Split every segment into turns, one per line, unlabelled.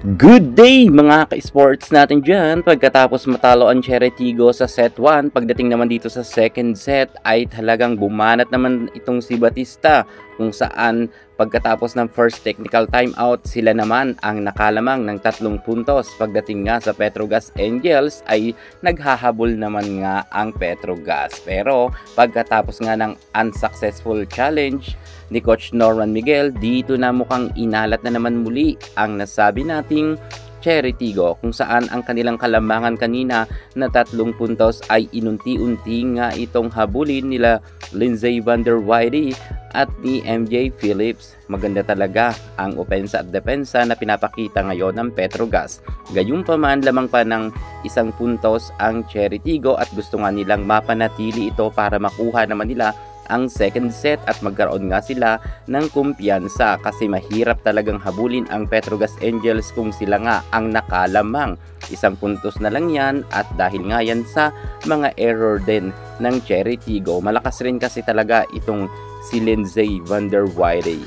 Good day mga ka-sports natin dyan. Pagkatapos matalo ang Cheritigo sa set 1, pagdating naman dito sa second set ay talagang bumanat naman itong si Batista, kung saan pagkatapos ng first technical timeout, sila naman ang nakalamang ng 3 puntos. Pagdating nga sa Petrogas Angels ay naghahabol naman nga ang Petrogas. Pero pagkatapos nga ng unsuccessful challenge ni Coach Norman Miguel, dito na mukhang inalat na naman muli ang nasabi nating Cheritigo, kung saan ang kanilang kalamangan kanina na 3 puntos ay inunti-unti nga itong habulin nila Lindsay Van der Weide at ni MJ Phillips. Maganda talaga ang opensa at depensa na pinapakita ngayon ng Petrogas. Gayunpaman, lamang pa ng 1 puntos ang Cheritigo at gusto nga nilang mapanatili ito para makuha naman nila ang second set at magkaroon nga sila ng kumpiyansa, kasi mahirap talagang habulin ang Petrogas Angels kung sila nga ang nakalamang. 1 puntos na lang yan, at dahil nga yan sa mga error din ng Cheritigo, malakas rin kasi talaga itong si Lindsay Van der Weide.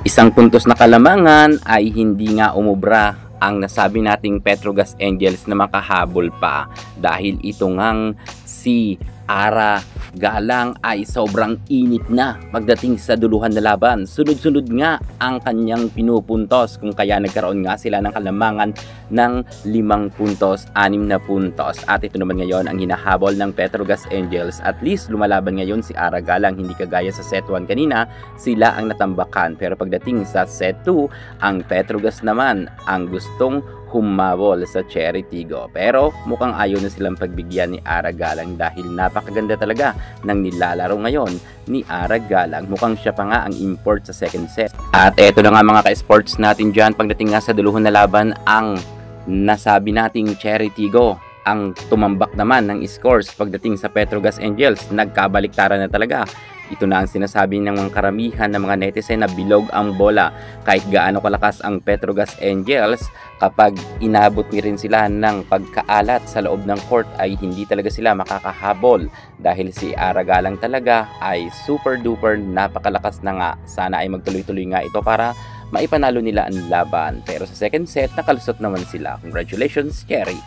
1 puntos na kalamangan ay hindi nga umubra ang nasabi nating Petrogas Angels na makahabol pa, dahil ito ngang si Ara Galang ay sobrang init na pagdating sa duluhan na laban. Sunod-sunod nga ang kanyang pinupuntos, kung kaya nagkaroon nga sila ng kalamangan ng 5 puntos, 6 na puntos. At ito naman ngayon ang hinahabol ng Petrogas Angels. At least lumalaban ngayon si Ara Galang, hindi kagaya sa set 1 kanina, sila ang natambakan. Pero pagdating sa set 2, ang Petrogas naman ang gustong humabol sa Cheritigo. Pero mukhang ayaw na silang pagbigyan ni Ara Galang, dahil napakaganda talaga ng nilalaro ngayon ni Ara Galang. Mukhang siya pa nga ang import sa second set. At eto na nga mga ka-sports natin dyan, pagdating nga sa duluhan na laban, ang nasabi nating Cheritigo ang tumambak naman ng scores. Pagdating sa Petrogas Angels, nagkabaliktaran na talaga. Ito na ang sinasabi ng mga karamihan ng mga netizen na bilog ang bola. Kahit gaano kalakas ang Petrogas Angels, kapag inabot ni rin sila ng pagkaalat sa loob ng court ay hindi talaga sila makakahabol, dahil si Ara Galang talaga ay super duper napakalakas na nga. Sana ay magtuloy-tuloy nga ito para maipanalo nila ang laban. Pero sa second set, nakalusot naman sila. Congratulations, Cherry!